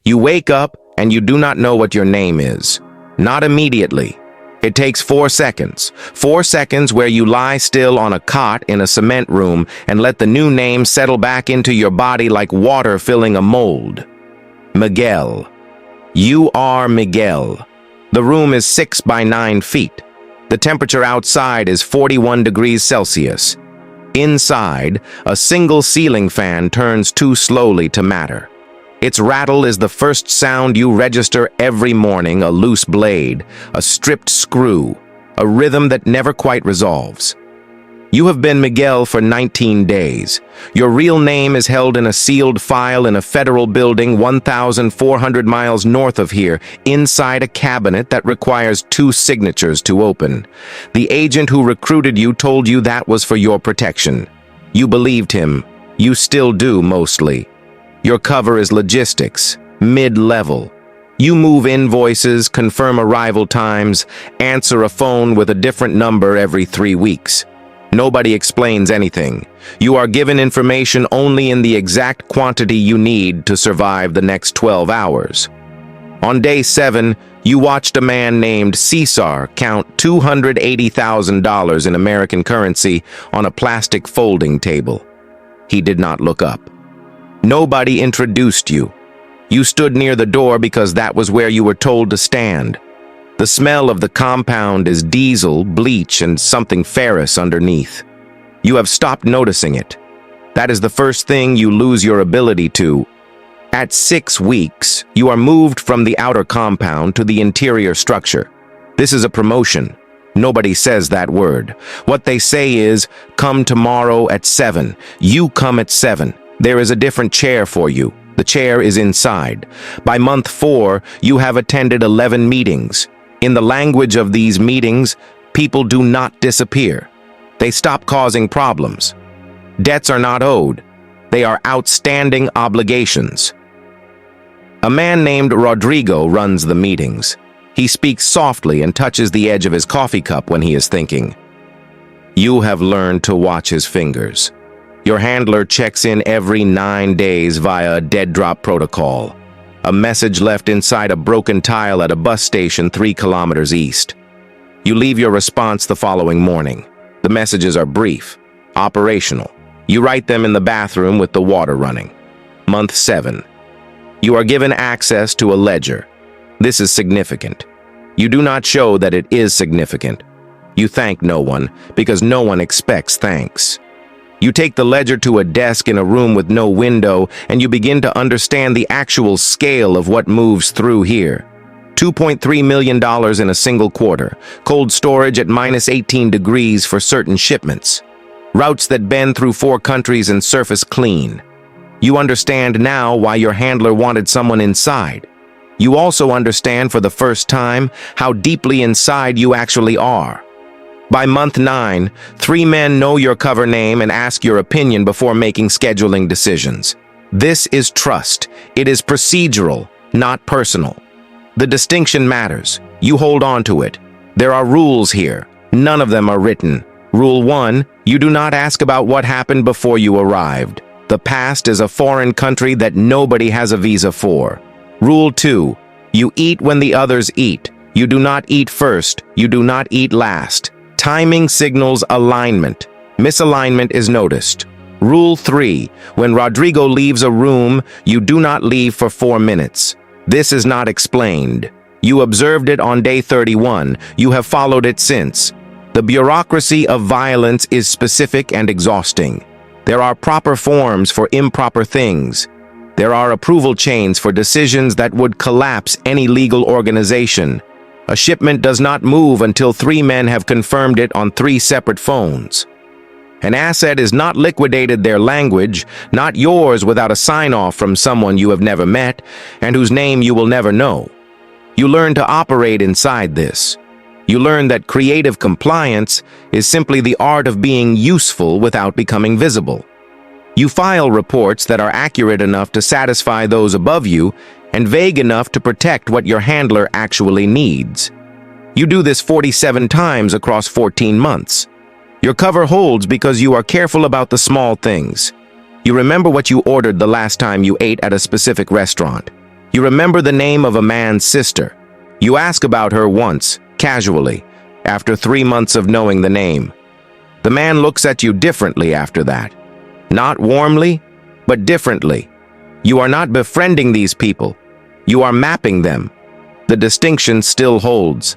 You wake up and you do not know what your name is. Not immediately. It takes 4 seconds. 4 seconds where you lie still on a cot in a cement room and let the new name settle back into your body like water filling a mold. Miguel. You are Miguel. The room is 6 by 9 feet. The temperature outside is 41 degrees Celsius. Inside, a single ceiling fan turns too slowly to matter. Its rattle is the first sound you register every morning, a loose blade, a stripped screw, a rhythm that never quite resolves. You have been Miguel for 19 days. Your real name is held in a sealed file in a federal building 1,400 miles north of here, inside a cabinet that requires 2 signatures to open. The agent who recruited you told you that was for your protection. You believed him. You still do, mostly. Your cover is logistics, mid-level. You move invoices, confirm arrival times, answer a phone with a different number every 3 weeks. Nobody explains anything. You are given information only in the exact quantity you need to survive the next 12 hours. On day 7, you watched a man named Cesar count $280,000 in American currency on a plastic folding table. He did not look up. Nobody introduced you. You stood near the door because that was where you were told to stand. The smell of the compound is diesel, bleach, and something ferrous underneath. You have stopped noticing it. That is the first thing you lose your ability to. At 6 weeks, you are moved from the outer compound to the interior structure. This is a promotion. Nobody says that word. What they say is, come tomorrow at 7. You come at 7. There is a different chair for you. The chair is inside. By month 4, you have attended 11 meetings. In the language of these meetings, people do not disappear. They stop causing problems. Debts are not owed. They are outstanding obligations. A man named Rodrigo runs the meetings. He speaks softly and touches the edge of his coffee cup when he is thinking. You have learned to watch his fingers. Your handler checks in every 9 days via a dead drop protocol. A message left inside a broken tile at a bus station 3 kilometers east. You leave your response the following morning. The messages are brief, operational. You write them in the bathroom with the water running. Month 7. You are given access to a ledger. This is significant. You do not show that it is significant. You thank no one because no one expects thanks. You take the ledger to a desk in a room with no window, and you begin to understand the actual scale of what moves through here. $2.3 million in a single quarter, cold storage at minus 18 degrees for certain shipments, routes that bend through 4 countries and surface clean. You understand now why your handler wanted someone inside. You also understand for the first time how deeply inside you actually are. By month 9, 3 men know your cover name and ask your opinion before making scheduling decisions. This is trust. It is procedural, not personal. The distinction matters. You hold on to it. There are rules here. None of them are written. Rule 1, you do not ask about what happened before you arrived. The past is a foreign country that nobody has a visa for. Rule 2, you eat when the others eat. You do not eat first. You do not eat last. Timing signals alignment. Misalignment is noticed. Rule 3. When Rodrigo leaves a room, you do not leave for 4 minutes. This is not explained. You observed it on day 31. You have followed it since. The bureaucracy of violence is specific and exhausting. There are proper forms for improper things. There are approval chains for decisions that would collapse any legal organization. A shipment does not move until 3 men have confirmed it on 3 separate phones. An asset is not liquidated their language, not yours without a sign-off from someone you have never met and whose name you will never know. You learn to operate inside this. You learn that creative compliance is simply the art of being useful without becoming visible. You file reports that are accurate enough to satisfy those above you and vague enough to protect what your handler actually needs. You do this 47 times across 14 months. Your cover holds because you are careful about the small things. You remember what you ordered the last time you ate at a specific restaurant. You remember the name of a man's sister. You ask about her once, casually, after 3 months of knowing the name. The man looks at you differently after that. Not warmly, but differently. You are not befriending these people. You are mapping them. The distinction still holds.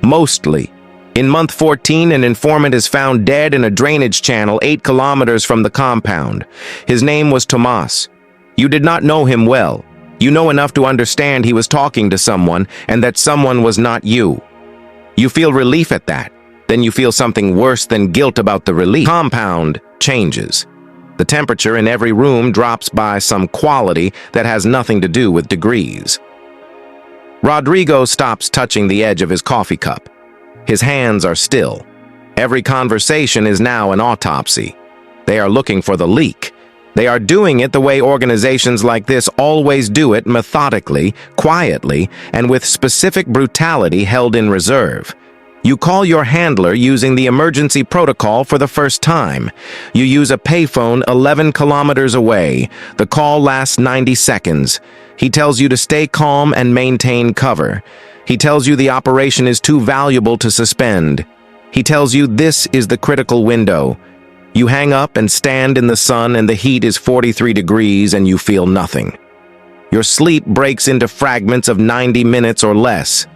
Mostly. In month 14, an informant is found dead in a drainage channel 8 kilometers from the compound. His name was Tomas. You did not know him well. You know enough to understand he was talking to someone and that someone was not you. You feel relief at that. Then you feel something worse than guilt about the relief. Compound changes. The temperature in every room drops by some quality that has nothing to do with degrees. Rodrigo stops touching the edge of his coffee cup. His hands are still. Every conversation is now an autopsy. They are looking for the leak. They are doing it the way organizations like this always do it, methodically, quietly, and with specific brutality held in reserve. You call your handler using the emergency protocol for the first time. You use a payphone 11 kilometers away. The call lasts 90 seconds. He tells you to stay calm and maintain cover. He tells you the operation is too valuable to suspend. He tells you this is the critical window. You hang up and stand in the sun and the heat is 43 degrees and you feel nothing. Your sleep breaks into fragments of 90 minutes or less.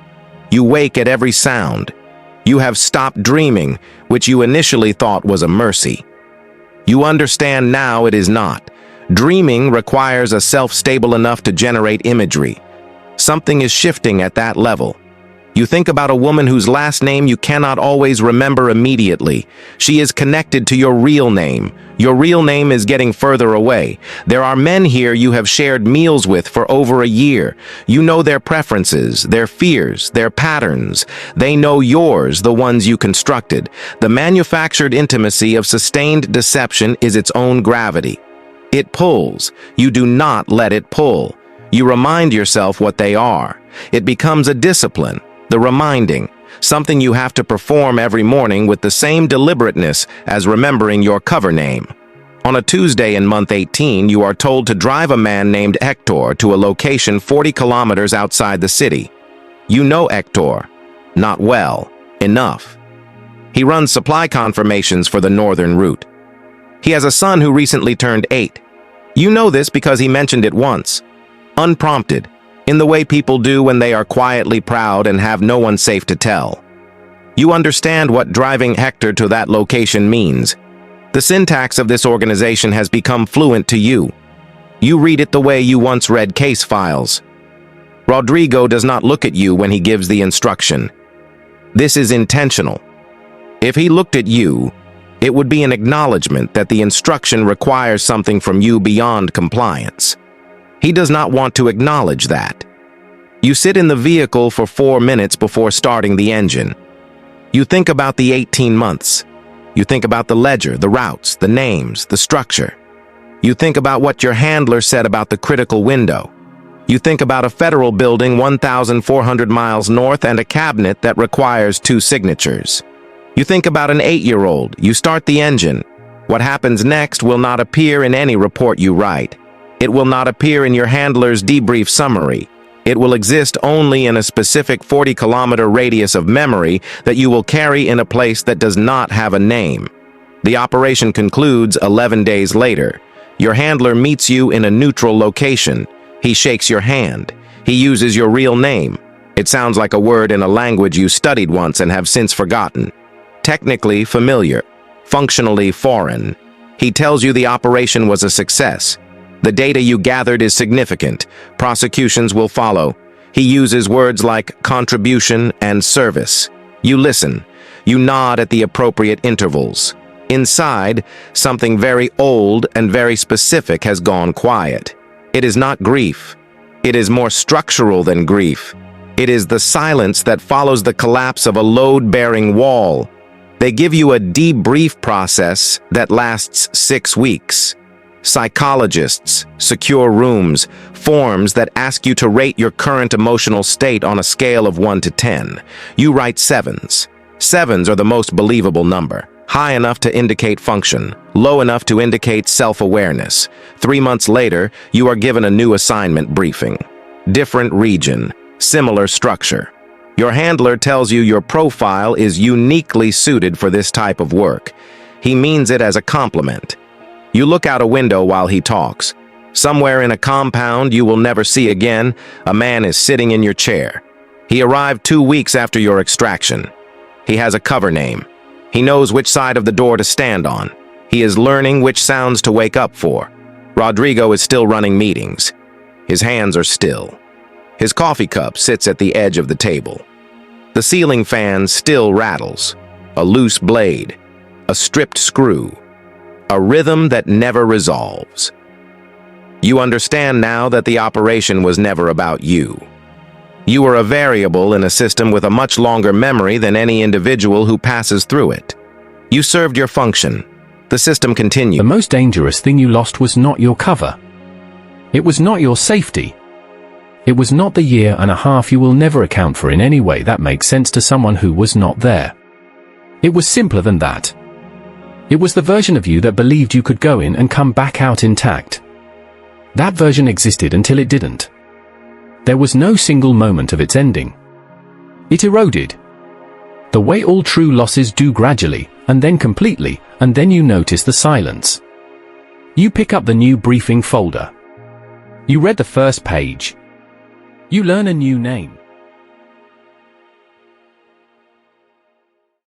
You wake at every sound. You have stopped dreaming, which you initially thought was a mercy. You understand now it is not. Dreaming requires a self stable enough to generate imagery. Something is shifting at that level. You think about a woman whose last name you cannot always remember immediately. She is connected to your real name. Your real name is getting further away. There are men here you have shared meals with for over a year. You know their preferences, their fears, their patterns. They know yours, the ones you constructed. The manufactured intimacy of sustained deception is its own gravity. It pulls. You do not let it pull. You remind yourself what they are. It becomes a discipline, the reminding, something you have to perform every morning with the same deliberateness as remembering your cover name. On a Tuesday in month 18, you are told to drive a man named Hector to a location 40 kilometers outside the city. You know Hector. Not well. Enough. He runs supply confirmations for the northern route. He has a son who recently turned 8. You know this because he mentioned it once. Unprompted, in the way people do when they are quietly proud and have no one safe to tell. You understand what driving Hector to that location means. The syntax of this organization has become fluent to you. You read it the way you once read case files. Rodrigo does not look at you when he gives the instruction. This is intentional. If he looked at you, it would be an acknowledgement that the instruction requires something from you beyond compliance. He does not want to acknowledge that. You sit in the vehicle for 4 minutes before starting the engine. You think about the 18 months. You think about the ledger, the routes, the names, the structure. You think about what your handler said about the critical window. You think about a federal building 1,400 miles north and a cabinet that requires 2 signatures. You think about an 8-year-old. You start the engine. What happens next will not appear in any report you write. It will not appear in your handler's debrief summary. It will exist only in a specific 40-kilometer radius of memory that you will carry in a place that does not have a name. The operation concludes 11 days later. Your handler meets you in a neutral location. He shakes your hand. He uses your real name. It sounds like a word in a language you studied once and have since forgotten. Technically familiar, functionally foreign. He tells you the operation was a success. The data you gathered is significant. Prosecutions will follow. He uses words like contribution and service. You listen. You nod at the appropriate intervals. Inside, something very old and very specific has gone quiet. It is not grief. It is more structural than grief. It is the silence that follows the collapse of a load-bearing wall. They give you a debrief process that lasts 6 weeks. Psychologists, secure rooms, forms that ask you to rate your current emotional state on a scale of 1 to 10. You write 7s. 7s are the most believable number. High enough to indicate function, low enough to indicate self-awareness. 3 months later, you are given a new assignment briefing. different region, similar structure. Your handler tells you your profile is uniquely suited for this type of work. He means it as a compliment. You look out a window while he talks. Somewhere in a compound you will never see again, a man is sitting in your chair. He arrived 2 weeks after your extraction. He has a cover name. He knows which side of the door to stand on. He is learning which sounds to wake up for. Rodrigo is still running meetings. His hands are still. His coffee cup sits at the edge of the table. The ceiling fan still rattles. A loose blade. A stripped screw. A rhythm that never resolves. You understand now that the operation was never about you. You are a variable in a system with a much longer memory than any individual who passes through it. You served your function. The system continued. The most dangerous thing you lost was not your cover. It was not your safety. It was not the year and a half you will never account for in any way that makes sense to someone who was not there. It was simpler than that. It was the version of you that believed you could go in and come back out intact. That version existed until it didn't. There was no single moment of its ending. It eroded. The way all true losses do, gradually, and then completely, and then you notice the silence. You pick up the new briefing folder. You read the first page. You learn a new name.